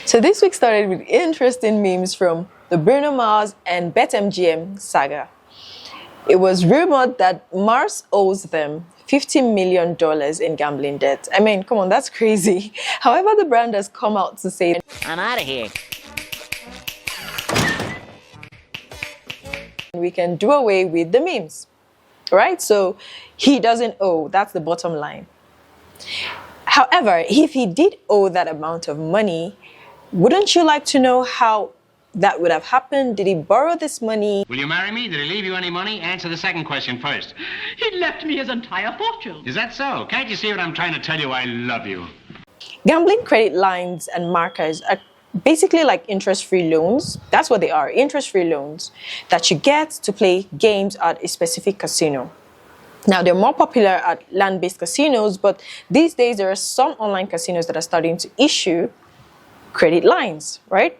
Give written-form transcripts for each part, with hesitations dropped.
So this week started with interesting memes from the Bruno Mars and BetMGM saga. It was rumored that Mars owes them $50 million in gambling debt. I mean, come on, that's crazy. However, the brand has come out to say, I'm out of here. We can do away with the memes, right? So he doesn't owe, that's the bottom line. However, if he did owe that amount of money, wouldn't you like to know how that would have happened? Did he borrow this money? Will you marry me? Did he leave you any money? Answer the second question first. He left me his entire fortune. Is that so? Can't you see what I'm trying to tell you? I love you. Gambling credit lines and markers are basically like interest-free loans. That's what they are, interest-free loans that you get to play games at a specific casino. Now, they're more popular at land-based casinos, but these days there are some online casinos that are starting to issue credit lines, right?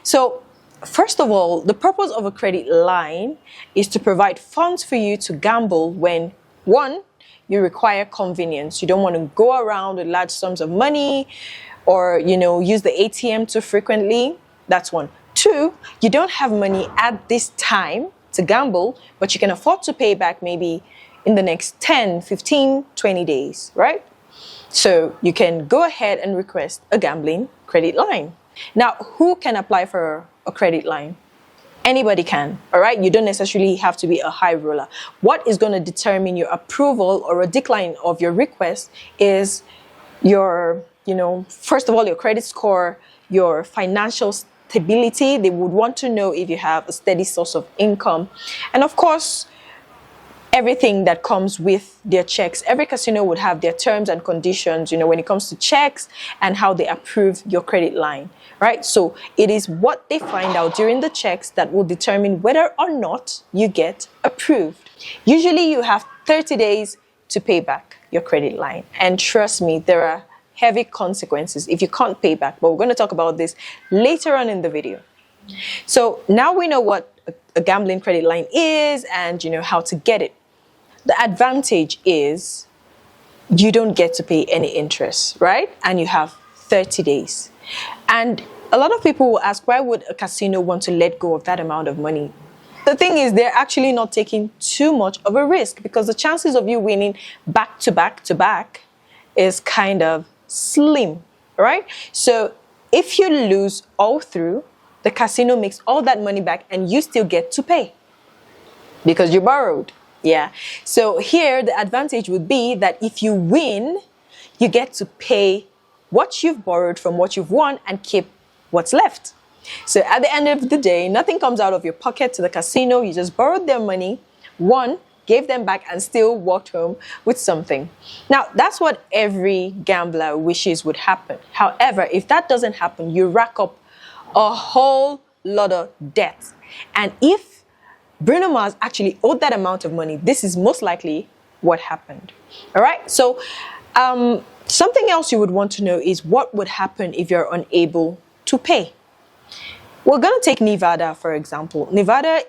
So, first of all, the purpose of a credit line is to provide funds for you to gamble when, one, you require convenience. You don't want to go around with large sums of money or, use the ATM too frequently. That's one. Two, you don't have money at this time to gamble, but you can afford to pay back maybe in the next 10, 15, 20 days, right? So you can go ahead and request a gambling credit line. Now, who can apply for a credit line? Anybody can, all right? You don't necessarily have to be a high roller. What is going to determine your approval or a decline of your request is your, first of all, your credit score, your financial stability. They would want to know if you have a steady source of income. And of course, everything that comes with their checks. Every casino would have their terms and conditions, when it comes to checks and how they approve your credit line, right? So it is what they find out during the checks that will determine whether or not you get approved. Usually you have 30 days to pay back your credit line. And trust me, there are heavy consequences if you can't pay back. But we're going to talk about this later on in the video. So now we know what a gambling credit line is and how to get it. The advantage is you don't get to pay any interest, right? And you have 30 days. And a lot of people will ask, why would a casino want to let go of that amount of money? The thing is, they're actually not taking too much of a risk because the chances of you winning back to back to back is kind of slim, right? So if you lose all through, the casino makes all that money back and you still get to pay because you borrowed. Yeah. So here, the advantage would be that if you win, you get to pay what you've borrowed from what you've won and keep what's left. So at the end of the day, nothing comes out of your pocket to the casino. You just borrowed their money, won, gave them back, and still walked home with something. Now, that's what every gambler wishes would happen. However, if that doesn't happen, you rack up a whole lot of debt. And if Bruno Mars actually owed that amount of money, this is most likely what happened. All right. So something else you would want to know is what would happen if you're unable to pay. We're going to take Nevada, for example. Nevada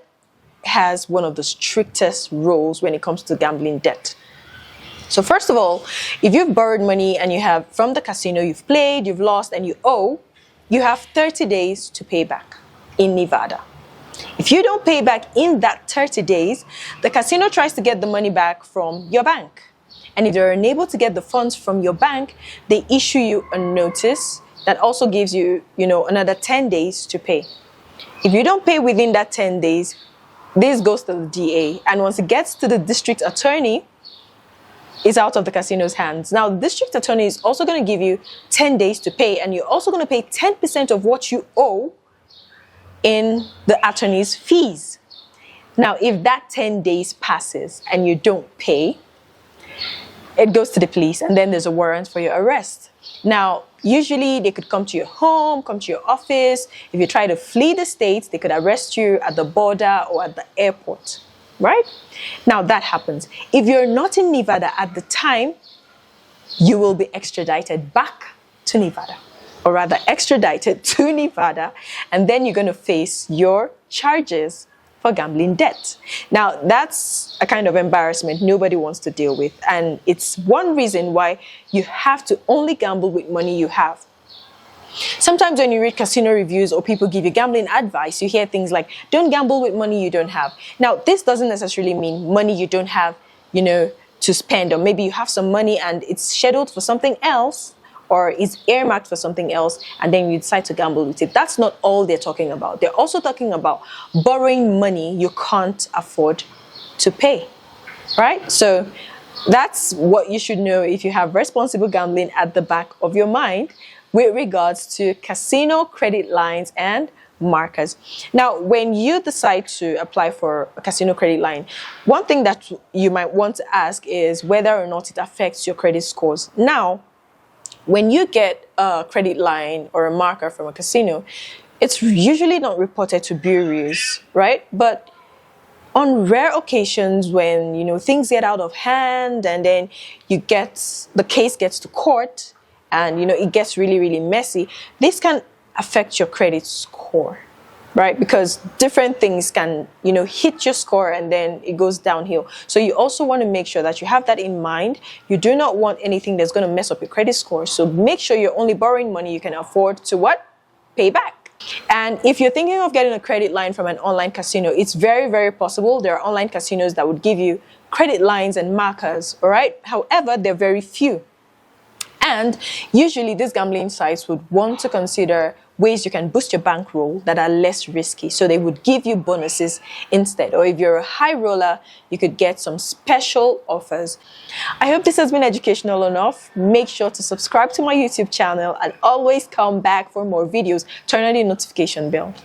has one of the strictest rules when it comes to gambling debt. So first of all, if you've borrowed money and you have from the casino, you've played, you've lost, and you owe, you have 30 days to pay back in Nevada. If you don't pay back in that 30 days, the casino tries to get the money back from your bank. And if they're unable to get the funds from your bank, they issue you a notice that also gives you, another 10 days to pay. If you don't pay within that 10 days, this goes to the DA. And once it gets to the district attorney, it's out of the casino's hands. Now, the district attorney is also going to give you 10 days to pay, and you're also going to pay 10% of what you owe in the attorney's fees. Now, if that 10 days passes and you don't pay, it goes to the police and then there's a warrant for your arrest. Now, usually they could come to your home, come to your office. If you try to flee the state, they could arrest you at the border or at the airport, right? Now, that happens. If you're not in Nevada at the time, you will be extradited back to Nevada. Or rather extradited to Nevada, and then you're going to face your charges for gambling debt. Now, that's a kind of embarrassment nobody wants to deal with, and it's one reason why you have to only gamble with money you have. Sometimes when you read casino reviews or people give you gambling advice, you hear things like, don't gamble with money you don't have. Now, this doesn't necessarily mean money you don't have, to spend, or maybe you have some money and it's scheduled for something else or is earmarked for something else, and then you decide to gamble with it. That's not all they're talking about. They're also talking about borrowing money you can't afford to pay, right? So that's what you should know if you have responsible gambling at the back of your mind with regards to casino credit lines and markers. Now, when you decide to apply for a casino credit line, one thing that you might want to ask is whether or not it affects your credit scores. Now, when you get a credit line or a marker from a casino, it's usually not reported to bureaus, right? But on rare occasions when, things get out of hand and then the case gets to court and, it gets really, really messy, this can affect your credit score, right? Because different things can, hit your score and then it goes downhill. So you also want to make sure that you have that in mind. You do not want anything that's going to mess up your credit score. So make sure you're only borrowing money you can afford to what? Pay back. And if you're thinking of getting a credit line from an online casino, it's very, very possible. There are online casinos that would give you credit lines and markers, all right? However, they're very few. And usually these gambling sites would want to consider ways you can boost your bankroll that are less risky. So they would give you bonuses instead. Or if you're a high roller, you could get some special offers. I hope this has been educational enough. Make sure to subscribe to my YouTube channel and always come back for more videos. Turn on the notification bell.